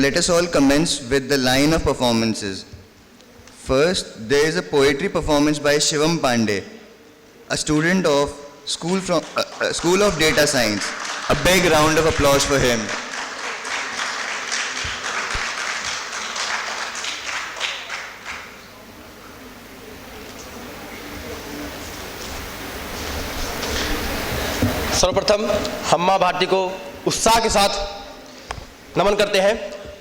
let us all commence with the line of performances. First, there is a poetry performance by Shivam Pandey, a student of School of Data Science. A big round of applause for him. सर्वप्रथम हम मां भारती को उत्साह के साथ नमन करते हैं।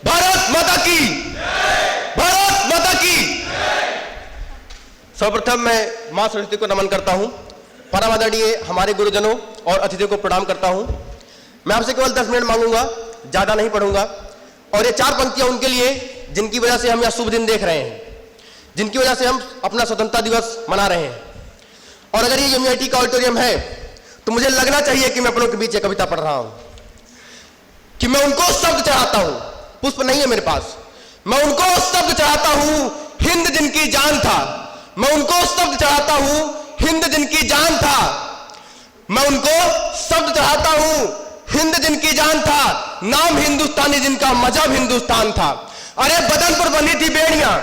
भारत माता की जय! भारत माता की जय! सर्वप्रथम मैं मां सरस्वती को नमन करता हूं। परम आदरणीय हमारे गुरुजनों और अतिथियों को प्रणाम करता हूं। मैं आपसे केवल 10 मिनट मांगूंगा, ज्यादा नहीं पढ़ूंगा। और ये 4 पंक्तियां उनके लिए जिनकी वजह से हम यह शुभ दिन देख रहे हैं, जिनकी वजह से हम अपना स्वतंत्रता दिवस मना रहे हैं। और अगर ये यूनिवर्सिटी का ऑडिटोरियम है तो मुझे लगना चाहिए कि मैं अपनों के बीच एक कविता पढ़ रहा हूं, कि मैं उनको शब्द चढ़ाता हूं। पुष्प नहीं है मेरे पास। मैं उनको शब्द चढ़ाता हूं, हिंद जिनकी जान था। मैं उनको शब्द चढ़ाता हूं, हिंद जिनकी जान था। मैं उनको शब्द चढ़ाता हूं, हिंद जिनकी जान था। नाम हिंदुस्तानी जिनका मजहब हिंदुस्तान था। अरे बदन पर बनी थी बेड़ियां,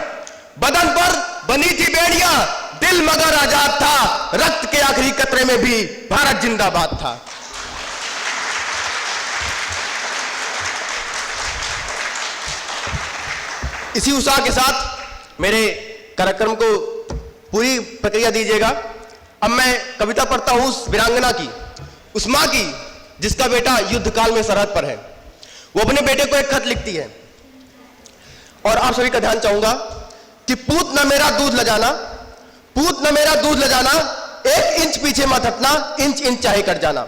बदन पर बनी थी बेड़ियां, दिल मगर आजाद था। रक्त के आखिरी कतरे में भी भारत जिंदाबाद था। इसी उत्साह के साथ मेरे कार्यक्रम को पूरी प्रक्रिया दीजिएगा। अब मैं कविता पढ़ता हूं उस वीरांगना की, उस मां की जिसका बेटा युद्ध काल में सरहद पर है। वो अपने बेटे को एक खत लिखती है और आप सभी का ध्यान चाहूंगा कि पूत न मेरा दूध ल जाना, पूत न मेरा दूध ल जाना, 1 इंच पीछे मत हटना, इंच इंच चाहे कर जाना।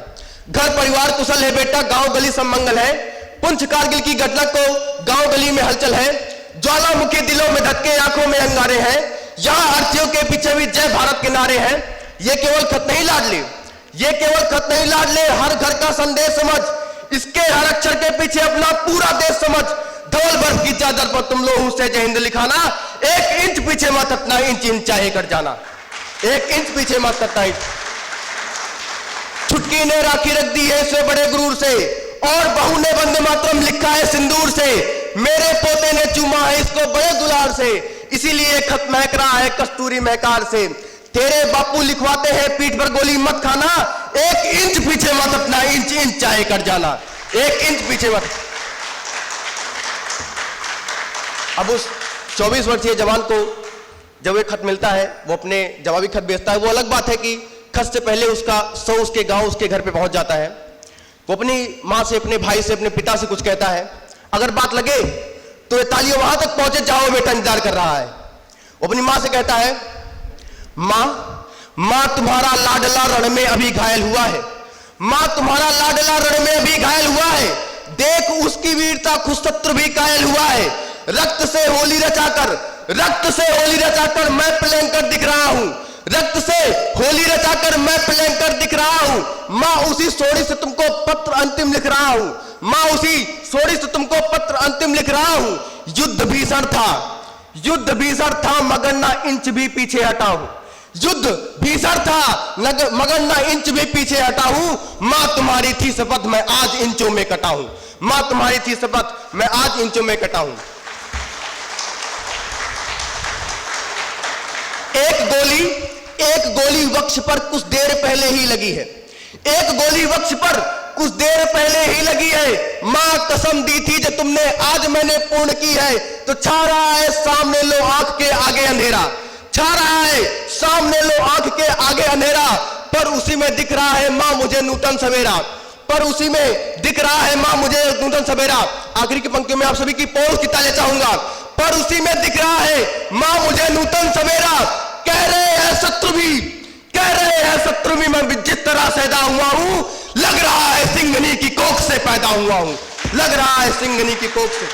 घर परिवार कुशल है बेटा, गांव गली सब मंगल है। पुंछ कारगिल की घटना को गांव गली में हलचल है। ज्वालामुखी दिलों में धक्के, आंखों में अंगारे हैं। यहां अर्थीयों के पीछे भी जय भारत के नारे हैं। ये केवल खत नहीं लाडले, ये केवल खत नहीं लाडले, हर घर का संदेश समझ। इसके हर अक्षर के पीछे अपना पूरा देश समझ। धवल बर्फ की चादर पर तुम लोग से जय हिंद लिखाना, 1 इंच पीछे मत हटना, इंच इंच चाहे कर जाना। 1 इंच पीछे मत हटना। छुटकी ने राखी रख दी है इसे बड़े गुरूर से, और बहू ने वंदे मातरम लिखा है सिंदूर से। मेरे पोते ने चूमा है इसको बड़े दुलार से, इसीलिए खत महक रहा है कस्तूरी महकार से। तेरे बापू लिखवाते हैं पीठ पर गोली मत खाना, 1 इंच पीछे मत हटना, इंच इंच चाहे कर जाना। 1 इंच पीछे मत। अब उस 24 वर्षीय जवान को जब एक खत मिलता है, वो अपने जवाबी खत भेजता है। वो अलग बात है कि खत से पहले उसका सौ उसके गांव उसके घर पे पहुंच जाता है। वो अपनी मां से, अपने भाई से, अपने पिता से कुछ कहता है। अगर बात लगे तो ये तालियों वहां तक पहुंचे, जाओ बेटा इंतजार कर रहा है। वो अपनी मां से कहता है, मां तुम्हारा लाडला रण में अभी घायल हुआ है। मां तुम्हारा लाडला रण में अभी घायल हुआ है। देख उसकी वीरता खुद शत्रु भी कायल हुआ है। रक्त से होली रचाकर, रक्त से होली रचाकर मैं प्लेंकर दिख रहा हूं। रक्त से होली रचाकर मैं प्लेंकर दिख रहा हूं। मां उसी सोड़ी से तुमको पत्र अंतिम लिख रहा हूं। मां उसी सोड़ी से तुमको पत्र अंतिम लिख रहा हूं। युद्ध भीषण था, युद्ध भीषण था, मगर ना इंच भी पीछे हटा हूं। युद्ध भीषण था मगर ना इंच भी पीछे हटा हूं। मां तुम्हारी थी शपथ मैं आज इंचों में कटा हूं। मां तुम्हारी थी शपथ मैं आज इंचों में कटा हूं। एक गोली वक्ष पर कुछ देर पहले ही लगी है। एक गोली वक्ष पर कुछ देर पहले ही लगी है। मां कसम दी थी जो तुमने आज मैंने पूर्ण की है। तो छा रहा है सामने लो आंख के आगे अंधेरा, छा रहा है सामने लो आंख के आगे अंधेरा। पर उसी में दिख रहा है मां मुझे नूतन सवेरा, पर उसी में दिख रहा है मां मुझे नूतन सवेरा। आखिरी की पंक्तियों में आप सभी की पोल की तालियां चाहूंगा। पर उसी में दिख रहा है मां मुझे नूतन सवेरा। कह रहे हैं शत्रु भी, कह रहे हैं शत्रु भी, मैं जिस तरह पैदा हुआ हूं, लग रहा है सिंघनी की कोख से पैदा हुआ हूं, लग रहा है सिंघनी की कोख से।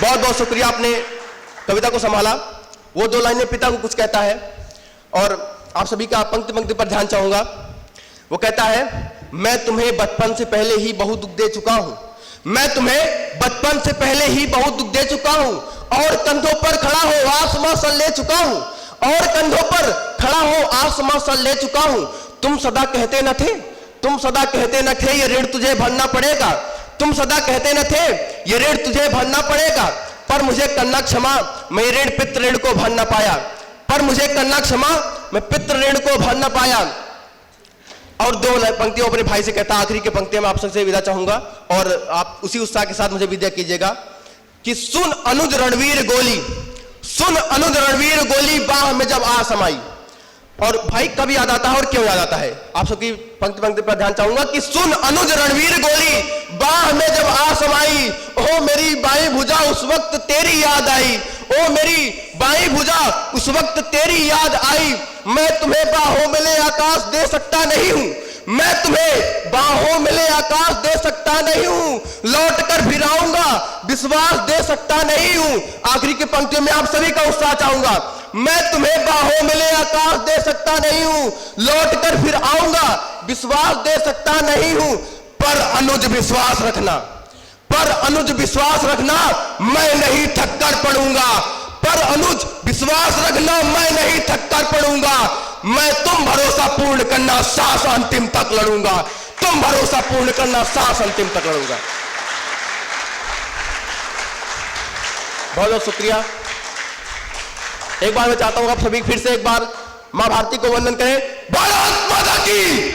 बहुत बहुत शुक्रिया, आपने कविता को संभाला। वो 2 लाइनें पिता को कुछ कहता है और आप सभी का पंक्ति पंक्ति पर ध्यान चाहूंगा। वो कहता है, मैं तुम्हें बचपन से पहले ही बहुत दुख दे चुका हूं, मैं तुम्हें बचपन से पहले ही बहुत दुख दे चुका हूं, और कंधों पर खड़ा हो आसमां सल ले चुका हूं, और कंधों पर खड़ा हो आसमां सल ले चुका हूं। तुम सदा कहते न थे, तुम सदा कहते न थे ये ऋण तुझे भरना पड़ेगा, तुम सदा कहते न थे ये ऋण तुझे भरना पड़ेगा, पर मुझे करना क्षमा, मैं ऋण पितृ ऋण को भर न पाया, पर मुझे करना क्षमा, मैं पितृ ऋण को भर न पाया। और दो पंक्तियों अपने भाई से कहता, आखिरी की पंक्तियों में आप सबसे विदा चाहूंगा और आप उसी उत्साह के साथ मुझे विदा कीजिएगा कि सुन अनुज रणवीर गोली, सुन अनुज रणवीर गोली बाह में जब आ समाई। और भाई कब याद आता है और क्यों याद आता है, आप सबकी पंक्ति पंक्ति पर ध्यान चाहूंगा कि सुन अनुज रणवीर गोली बाह में जब आ समाई, ओ मेरी बाई भुजा उस वक्त तेरी याद आई, ओ मेरी बाई भुजा उस वक्त तेरी याद आई। मैं तुम्हें बाहों मिले आकाश दे सकता नहीं हूं, मैं तुम्हें बाहों मिले आकाश दे सकता नहीं हूं, लौट कर फिर आऊंगा विश्वास दे सकता नहीं हूं। आखिरी की पंक्तियों में आप सभी का उत्साह चाहूंगा, मैं तुम्हें बाहों मिले आकाश दे सकता नहीं हूं, लौट कर फिर आऊंगा विश्वास दे सकता नहीं हूं, पर अनुज विश्वास रखना, पर अनुज विश्वास रखना, मैं नहीं थक कर पड़ूंगा, पर अनुज विश्वास रखना, मैं नहीं थक कर पड़ूंगा, मैं तुम भरोसा पूर्ण करना सांस अंतिम तक लड़ूंगा, तुम भरोसा पूर्ण करना सांस अंतिम तक लड़ूंगा। बहुत बहुत शुक्रिया। एक बार मैं चाहता हूं आप सभी फिर से एक बार मां भारती को वंदन करें। भारत माता की